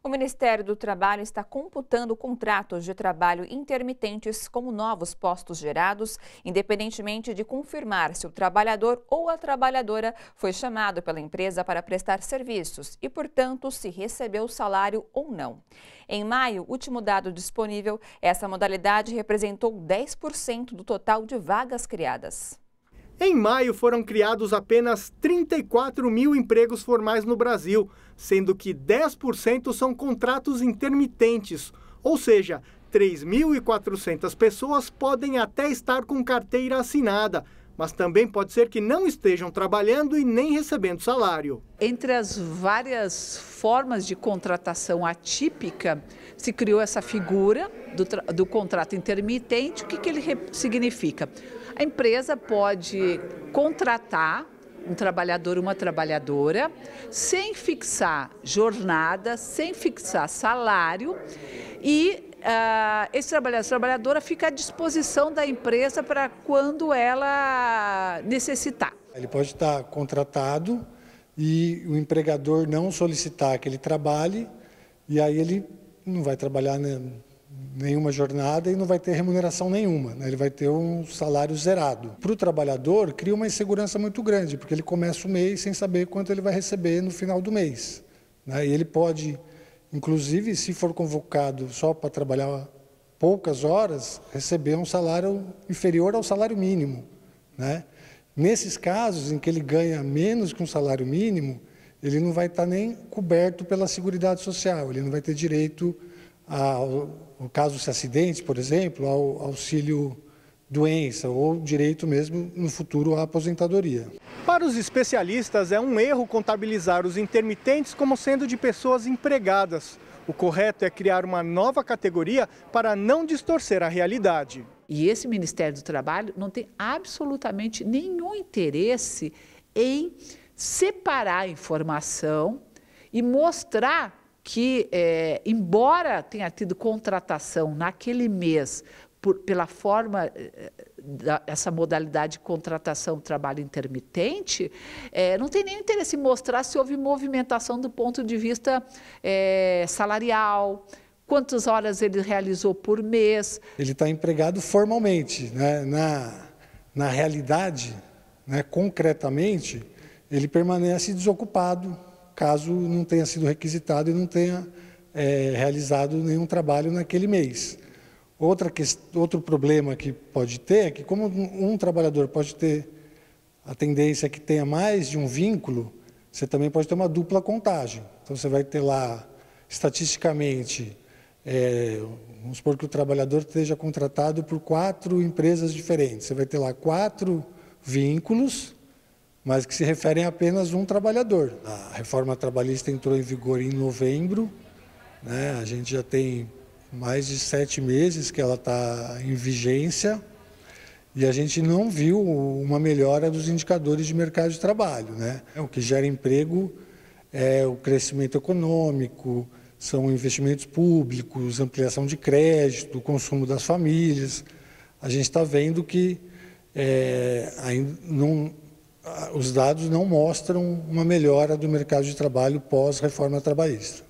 O Ministério do Trabalho está computando contratos de trabalho intermitentes como novos postos gerados, independentemente de confirmar se o trabalhador ou a trabalhadora foi chamado pela empresa para prestar serviços e, portanto, se recebeu salário ou não. Em maio, último dado disponível, essa modalidade representou 10% do total de vagas criadas. Em maio, foram criados apenas 34 mil empregos formais no Brasil, sendo que 10% são contratos intermitentes, ou seja, 3.400 pessoas podem até estar com carteira assinada, mas também pode ser que não estejam trabalhando e nem recebendo salário. Entre as várias formas de contratação atípica, se criou essa figura do contrato intermitente. O que ele significa? A empresa pode contratar um trabalhador, uma trabalhadora, sem fixar jornada, sem fixar salário e esse trabalhador, essa trabalhadora fica à disposição da empresa para quando ela necessitar. Ele pode estar contratado e o empregador não solicitar que ele trabalhe e aí ele não vai trabalhar nenhuma jornada e não vai ter remuneração nenhuma, né? Ele vai ter um salário zerado. Para o trabalhador, cria uma insegurança muito grande, porque ele começa o mês sem saber quanto ele vai receber no final do mês, né? E ele pode, inclusive, se for convocado só para trabalhar poucas horas, receber um salário inferior ao salário mínimo, né? Nesses casos em que ele ganha menos que um salário mínimo, ele não vai estar nem coberto pela Seguridade Social, ele não vai ter direito no caso de acidente, por exemplo, ao auxílio doença ou direito mesmo no futuro à aposentadoria. Para os especialistas, é um erro contabilizar os intermitentes como sendo de pessoas empregadas. O correto é criar uma nova categoria para não distorcer a realidade. E esse Ministério do Trabalho não tem absolutamente nenhum interesse em separar a informação e mostrar que, embora tenha tido contratação naquele mês pela forma, essa modalidade de contratação trabalho intermitente, não tem nenhum interesse em mostrar se houve movimentação do ponto de vista salarial, quantas horas ele realizou por mês. Ele está empregado formalmente, né? Na realidade, né, concretamente, ele permanece desocupado, caso não tenha sido requisitado e não tenha realizado nenhum trabalho naquele mês. Outro problema que pode ter é que, como um trabalhador pode ter a tendência que tenha mais de um vínculo, você também pode ter uma dupla contagem. Então, você vai ter lá, estatisticamente, vamos supor que o trabalhador esteja contratado por 4 empresas diferentes. Você vai ter lá 4 vínculos, mas que se referem a apenas um trabalhador. A reforma trabalhista entrou em vigor em novembro, né? A gente já tem mais de 7 meses que ela está em vigência e a gente não viu uma melhora dos indicadores de mercado de trabalho, né? O que gera emprego é o crescimento econômico, são investimentos públicos, ampliação de crédito, o consumo das famílias. A gente está vendo que os dados não mostram uma melhora do mercado de trabalho pós-reforma trabalhista.